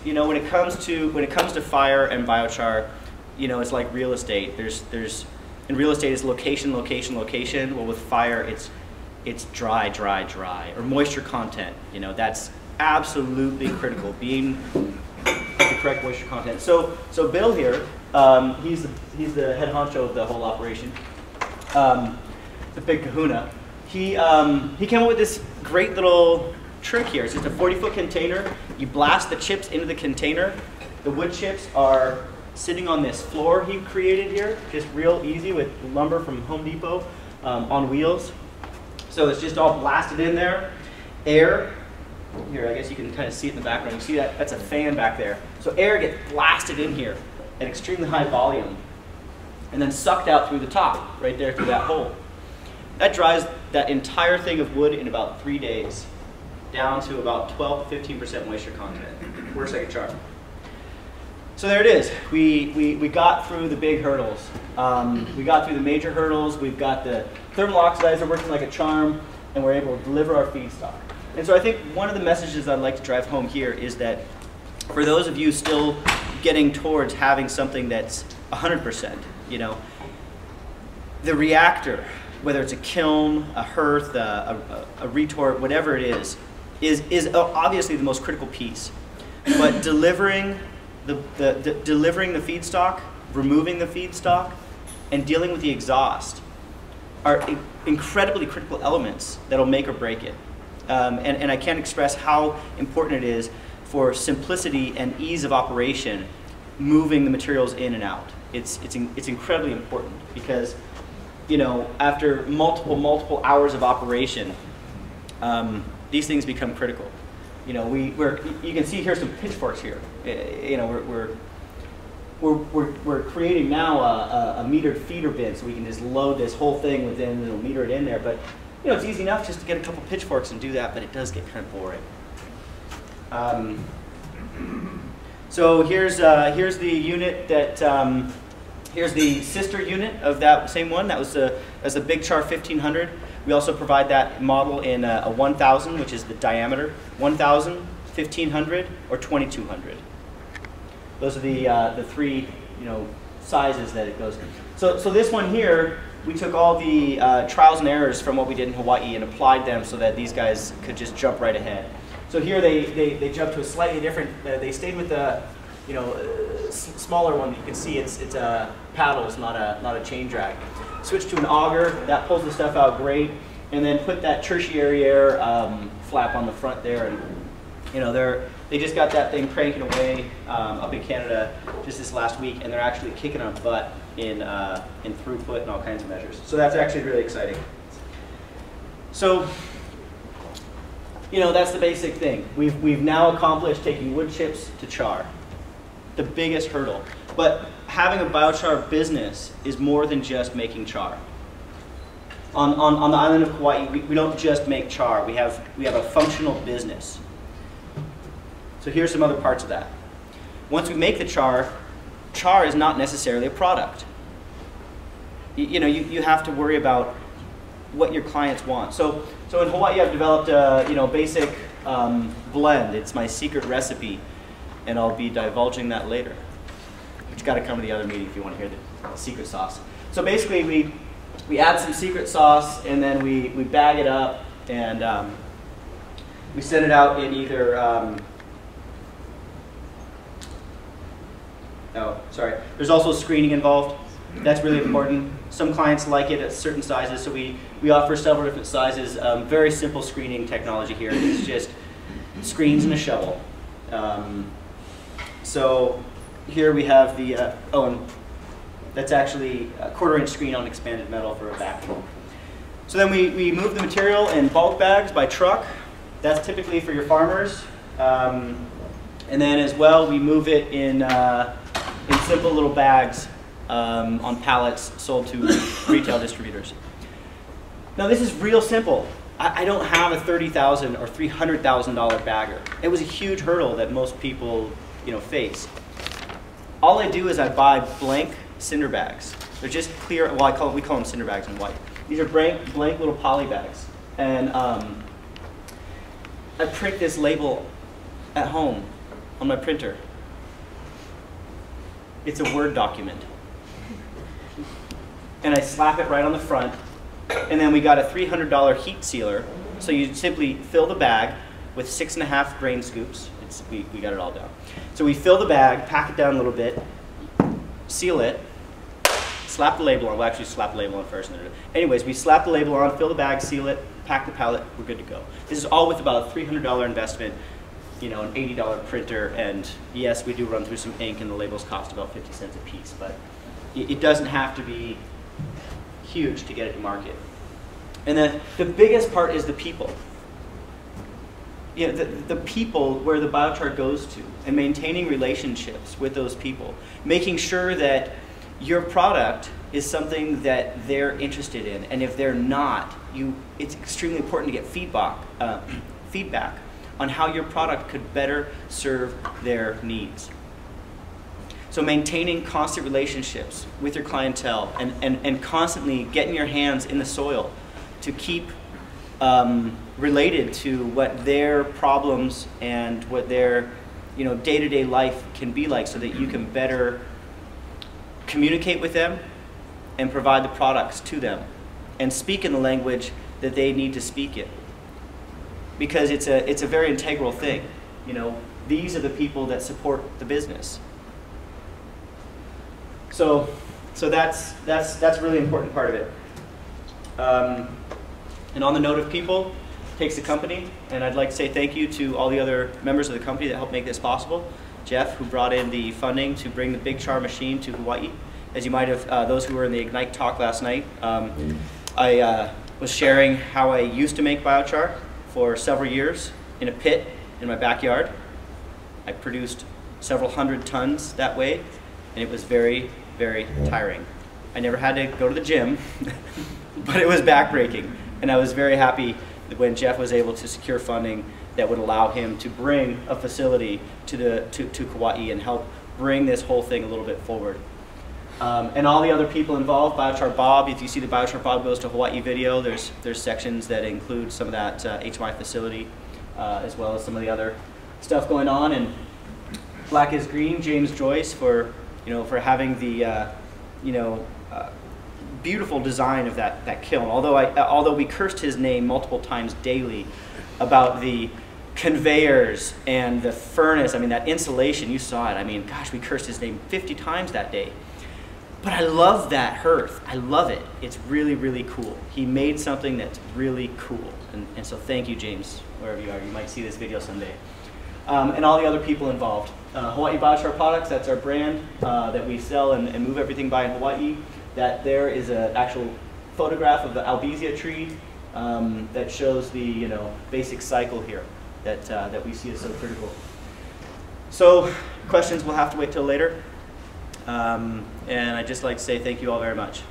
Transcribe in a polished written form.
you know, when it comes to fire and biochar, you know, it's like real estate. In real estate, it's location, location, location. Well, with fire, it's dry, dry, dry, or moisture content. You know, that's absolutely critical. Being at the correct moisture content. So Bill here, he's the head honcho of the whole operation. The big kahuna. He came up with this great little trick here. It's just a 40-foot container. You blast the chips into the container. The wood chips are sitting on this floor he created here, just real easy with lumber from Home Depot on wheels. So it's just all blasted in there. Air, here I guess you can kind of see it in the background. You see that? That's a fan back there. So air gets blasted in here at extremely high volume and then sucked out through the top, right there through that hole. That dries that entire thing of wood in about 3 days, down to about 12 to 15% moisture content. Works like a charm. So there it is. We got through the big hurdles. We got through the major hurdles. We've got the thermal oxidizer working like a charm, and we're able to deliver our feedstock. And so I think one of the messages I'd like to drive home here is that for those of you still getting towards having something that's 100%, you know, the reactor, whether it's a kiln, a hearth, a retort, whatever it is obviously the most critical piece. But delivering delivering the feedstock, removing the feedstock, and dealing with the exhaust are incredibly critical elements that'll make or break it. And I can't express how important it is for simplicity and ease of operation, moving the materials in and out. It's incredibly important because, you know, after multiple hours of operation, these things become critical. You know, you can see here some pitchforks here. You know, we're creating now a metered feeder bin, so we can just load this whole thing within, and it'll meter it in there. But you know, it's easy enough just to get a couple pitchforks and do that, but it does get kind of boring. So here's the unit that here's the sister unit of that same one. That was a Big Char 1500. We also provide that model in a 1000, which is the diameter, 1000, 1500, or 2200. Those are the three, you know, sizes that it goes in. So this one here, we took all the trials and errors from what we did in Hawaii and applied them so that these guys could just jump right ahead. So here they jumped to a slightly different. They stayed with the, you know, smaller one. You can see it's paddles, not a chain drag. Switch to an auger, that pulls the stuff out great, and then put that tertiary air flap on the front there, and you know they just got that thing cranking away up in Canada just this last week, and they're actually kicking our butt in throughput and all kinds of measures. So that's actually really exciting. So, you know, that's the basic thing. We've now accomplished taking wood chips to char, the biggest hurdle. But having a biochar business is more than just making char. On the island of Kauai, we don't just make char. We have a functional business. So here's some other parts of that. Once we make the char, char is not necessarily a product. You know, you have to worry about what your clients want. So in Hawaii, I've developed a, you know, basic blend. It's my secret recipe, and I'll be divulging that later. But you got to come to the other meeting if you want to hear the secret sauce. So basically, we add some secret sauce, and then we bag it up, and we send it out in either. There's also screening involved. That's really important. Some clients like it at certain sizes, so we offer several different sizes. Very simple screening technology here. It's just screens and a shovel. So here we have the, and that's actually a 1/4-inch screen on expanded metal for a vacuum. So then we move the material in bulk bags by truck. That's typically for your farmers. And then as well, we move it in simple little bags on pallets sold to retail distributors. Now this is real simple. I don't have a $30,000 or $300,000 bagger. It was a huge hurdle that most people, you know, face. All I do is I buy blank cinder bags. They're just clear. Well, we call them cinder bags in white. These are blank little poly bags, and I print this label at home on my printer. It's a Word document. And I slap it right on the front. And then we got a $300 heat sealer. So you simply fill the bag with 6.5 grain scoops. We got it all down. So we fill the bag, pack it down a little bit, seal it, slap the label on. We'll actually slap the label on first. Anyways, we slap the label on, fill the bag, seal it, pack the pallet, we're good to go. This is all with about a $300 investment, you know, an $80 printer, and yes, we do run through some ink, and the labels cost about 50 cents a piece, but it doesn't have to be huge to get it to market. And then the biggest part is the people. You know, the people where the biochar goes to, and maintaining relationships with those people, making sure that your product is something that they're interested in, and if they're not, it's extremely important to get feedback on how your product could better serve their needs. So maintaining constant relationships with your clientele, and constantly getting your hands in the soil to keep related to what their problems and what their day-to-day life can be like, so that you can better communicate with them and provide the products to them and speak in the language that they need to speak in, because it's a very integral thing. These are the people that support the business. So that's a really important part of it. And on the note of people, takes a company, and I'd like to say thank you to all the other members of the company that helped make this possible. Jeff, who brought in the funding to bring the Big Char machine to Hawaii. As you might have, those who were in the Ignite talk last night, I was sharing how I used to make biochar for several years in a pit in my backyard. I produced several hundred tons that way, and it was very, very tiring. I never had to go to the gym, but it was backbreaking. And I was very happy when Jeff was able to secure funding that would allow him to bring a facility to Kauai and help bring this whole thing a little bit forward. And all the other people involved, Biochar Bob, if you see the Biochar Bob Goes to Hawaii video, there's sections that include some of that HMI facility, as well as some of the other stuff going on. And Black is Green, James Joyce, for having the beautiful design of that kiln. Although we cursed his name multiple times daily about the conveyors and the furnace, I mean, that insulation, you saw it. I mean, gosh, we cursed his name 50 times that day. But I love that hearth. I love it. It's really, really cool. He made something that's really cool. And so thank you, James, wherever you are. You might see this video someday. And all the other people involved. Hawaii Biochar Products, that's our brand that we sell and move everything by in Hawaii. That there is an actual photograph of the albizia tree that shows the basic cycle here that we see as so critical. So questions we'll have to wait till later. And I'd just like to say thank you all very much.